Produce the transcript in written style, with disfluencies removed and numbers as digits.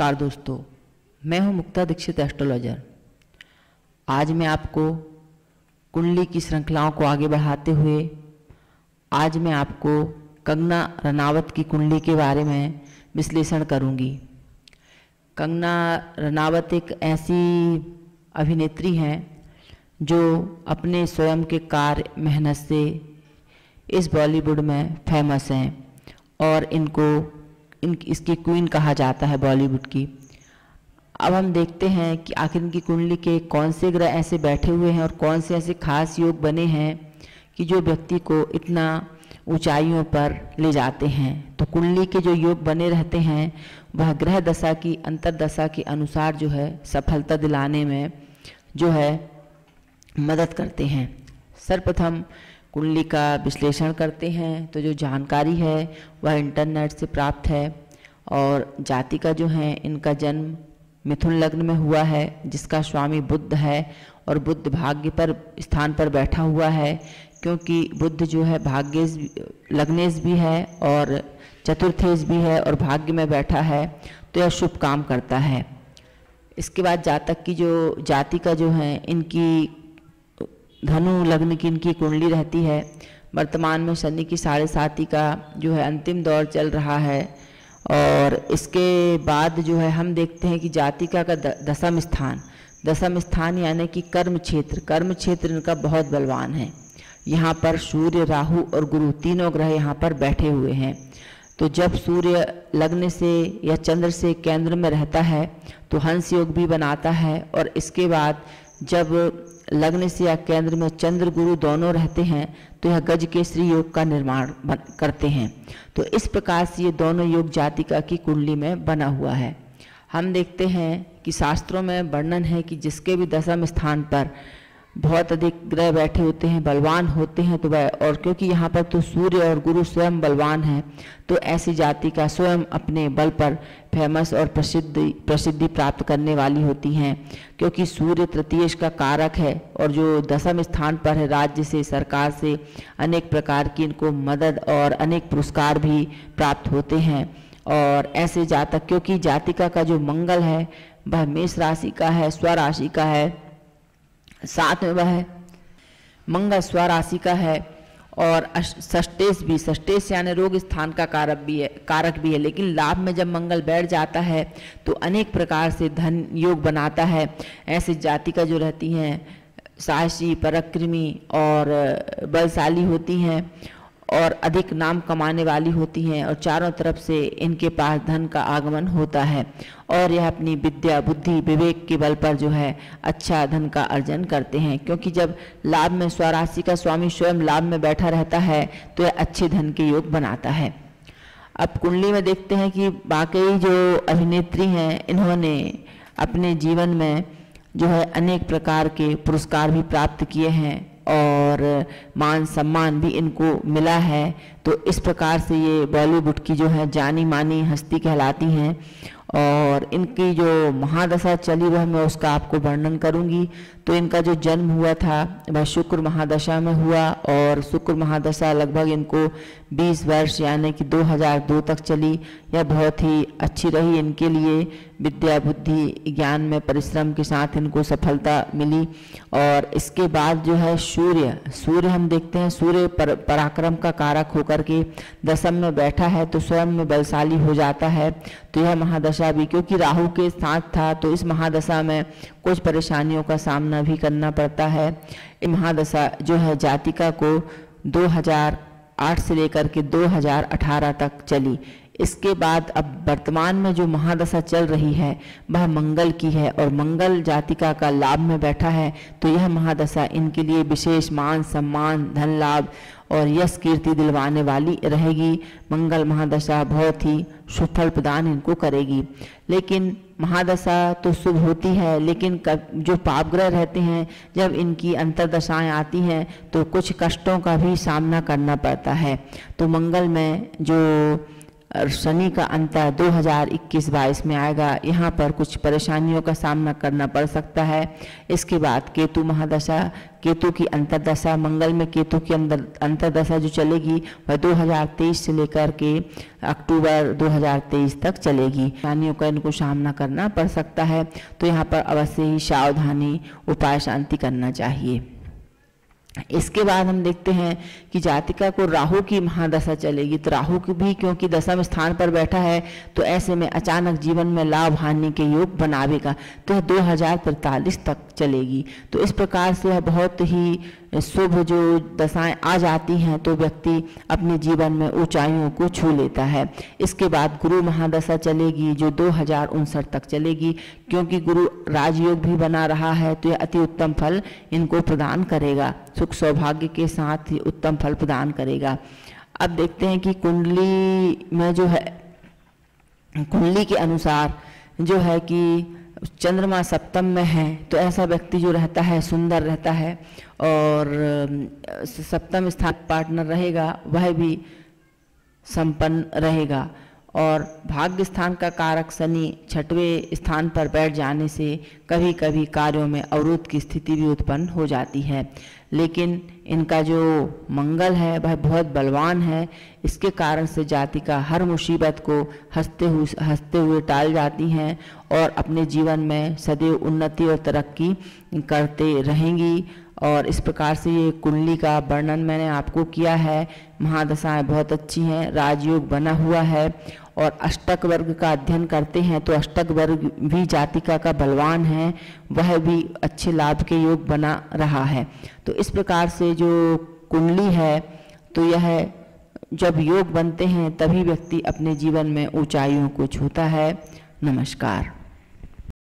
नमस्कार दोस्तों, मैं हूं मुक्ता दीक्षित एस्ट्रोलॉजर। आज मैं आपको कुंडली की श्रृंखलाओं को आगे बढ़ाते हुए आज मैं आपको कंगना रनावत की कुंडली के बारे में विश्लेषण करूंगी। कंगना रनावत एक ऐसी अभिनेत्री हैं जो अपने स्वयं के कार्य मेहनत से इस बॉलीवुड में फेमस हैं और इसकी क्वीन कहा जाता है बॉलीवुड की। अब हम देखते हैं कि आखिर इनकी कुंडली के कौन से ग्रह ऐसे बैठे हुए हैं और कौन से ऐसे खास योग बने हैं कि जो व्यक्ति को इतना ऊंचाइयों पर ले जाते हैं। तो कुंडली के जो योग बने रहते हैं वह ग्रह दशा की अंतर्दशा के अनुसार जो है सफलता दिलाने में जो है मदद करते हैं। सर्वप्रथम कुंडली का विश्लेषण करते हैं तो जो जानकारी है वह इंटरनेट से प्राप्त है और जाति का जो है इनका जन्म मिथुन लग्न में हुआ है जिसका स्वामी बुध है और बुध भाग्य पर स्थान पर बैठा हुआ है, क्योंकि बुध जो है भाग्येश लग्नेश भी है और चतुर्थेश भी है और भाग्य में बैठा है तो यह शुभ काम करता है। इसके बाद जातक की जो जाति का जो है इनकी धनु लग्न की इनकी कुंडली रहती है। वर्तमान में शनि की 7.5 का जो है अंतिम दौर चल रहा है और इसके बाद जो है हम देखते हैं कि जातिका का दशम स्थान यानी कि कर्म क्षेत्र इनका बहुत बलवान है। यहाँ पर सूर्य, राहु और गुरु तीनों ग्रह यहाँ पर बैठे हुए हैं। तो जब सूर्य लग्न से या चंद्र से केंद्र में रहता है तो हंस योग भी बनाता है और इसके बाद जब लग्न से या केंद्र में चंद्र गुरु दोनों रहते हैं तो यह गज केसरी योग का निर्माण करते हैं। तो इस प्रकार से ये दोनों योग जातिका की कुंडली में बना हुआ है। हम देखते हैं कि शास्त्रों में वर्णन है कि जिसके भी दशम स्थान पर बहुत अधिक ग्रह बैठे होते हैं, बलवान होते हैं, तो वह और क्योंकि यहाँ पर तो सूर्य और गुरु स्वयं बलवान हैं तो ऐसी जाति का स्वयं अपने बल पर फेमस और प्रसिद्धि प्राप्त करने वाली होती हैं, क्योंकि सूर्य तृतीयेश का कारक है और जो दशम स्थान पर है राज्य से, सरकार से अनेक प्रकार की इनको मदद और अनेक पुरस्कार भी प्राप्त होते हैं। और ऐसे जातक, क्योंकि जातिका का जो मंगल है वह मेष राशि का है, स्वराशि का है, साथ में वह मंगल स्वराशि का है और षष्टेश यानी रोग स्थान का कारक भी है। लेकिन लाभ में जब मंगल बैठ जाता है तो अनेक प्रकार से धन योग बनाता है। ऐसे जाति का जो रहती हैं साहसी, पराक्रमी और बलशाली होती हैं और अधिक नाम कमाने वाली होती हैं और चारों तरफ से इनके पास धन का आगमन होता है और यह अपनी विद्या, बुद्धि, विवेक के बल पर जो है अच्छा धन का अर्जन करते हैं, क्योंकि जब लाभ में स्वराशि का स्वामी स्वयं लाभ में बैठा रहता है तो यह अच्छे धन के योग बनाता है। अब कुंडली में देखते हैं कि वाकई जो अभिनेत्री हैं इन्होंने अपने जीवन में जो है अनेक प्रकार के पुरस्कार भी प्राप्त किए हैं और मान सम्मान भी इनको मिला है। तो इस प्रकार से ये बॉलीवुड की जो है जानी मानी हस्ती कहलाती हैं और इनकी जो महादशा चली वह मैं उसका आपको वर्णन करूंगी। तो इनका जो जन्म हुआ था वह शुक्र महादशा में हुआ और शुक्र महादशा लगभग इनको 20 वर्ष यानी कि 2002 तक चली। यह बहुत ही अच्छी रही इनके लिए। विद्या, बुद्धि, ज्ञान में परिश्रम के साथ इनको सफलता मिली। और इसके बाद जो है सूर्य हम देखते हैं सूर्य पराक्रम का कारक होकर के दशम में बैठा है तो स्वयं में बलशाली हो जाता है। तो यह महादशा भी क्योंकि राहु के साथ था तो इस महादशा में कुछ परेशानियों का सामना भी करना पड़ता है। ये महादशा जो है जातिका को 2008 से लेकर के 2018 तक चली। इसके बाद अब वर्तमान में जो महादशा चल रही है वह मंगल की है और मंगल जातिका का लाभ में बैठा है। तो यह महादशा इनके लिए विशेष मान सम्मान, धन लाभ और यश कीर्ति दिलवाने वाली रहेगी। मंगल महादशा बहुत ही सुफल प्रदान इनको करेगी। लेकिन महादशा तो शुभ होती है, लेकिन जो पापग्रह रहते हैं जब इनकी अंतर्दशाएं आती हैं तो कुछ कष्टों का भी सामना करना पड़ता है। तो मंगल में जो शनि का अंतर 2021-22 में आएगा। यहाँ पर कुछ परेशानियों का सामना करना पड़ सकता है। इसके बाद केतु महादशा, केतु की अंतर्दशा, मंगल में केतु की अंतर्दशा जो चलेगी वह 2023 से लेकर के अक्टूबर 2023 तक चलेगी। परेशानियों का इनको सामना करना पड़ सकता है, तो यहाँ पर अवश्य ही सावधानी, उपाय, शांति करना चाहिए। इसके बाद हम देखते हैं कि जातिका को राहु की महादशा चलेगी। तो राहु की भी क्योंकि दसम स्थान पर बैठा है, तो ऐसे में अचानक जीवन में लाभ हानि के योग बनावेगा। तो यह 2045 तक चलेगी। तो इस प्रकार से यह बहुत ही शुभ जो दशाएं आ जाती हैं, तो व्यक्ति अपने जीवन में ऊंचाइयों को छू लेता है। इसके बाद गुरु महादशा चलेगी जो 2059 तक चलेगी। क्योंकि गुरु राजयोग भी बना रहा है, तो यह अति उत्तम फल इनको प्रदान करेगा, सुख सौभाग्य के साथ ही उत्तम फल प्रदान करेगा। अब देखते हैं कि कुंडली में जो है, कुंडली के अनुसार जो है कि चंद्रमा सप्तम में है, तो ऐसा व्यक्ति जो रहता है सुंदर रहता है, और सप्तम स्थान पार्टनर रहेगा वह भी संपन्न रहेगा। और भाग्य स्थान का कारक शनि 6वें स्थान पर बैठ जाने से कभी कभी कार्यों में अवरोध की स्थिति भी उत्पन्न हो जाती है। लेकिन इनका जो मंगल है वह बहुत बलवान है। इसके कारण से जातिका हर मुसीबत को हंसते हुए टाल जाती हैं और अपने जीवन में सदैव उन्नति और तरक्की करते रहेंगी। और इस प्रकार से ये कुंडली का वर्णन मैंने आपको किया है। महादशाएं बहुत अच्छी हैं, राजयोग बना हुआ है, और अष्टक वर्ग का अध्ययन करते हैं तो अष्टक वर्ग भी जातिका का बलवान है, वह भी अच्छे लाभ के योग बना रहा है। तो इस प्रकार से जो कुंडली है, तो यह जब योग बनते हैं तभी व्यक्ति अपने जीवन में ऊंचाइयों को छूता है। नमस्कार।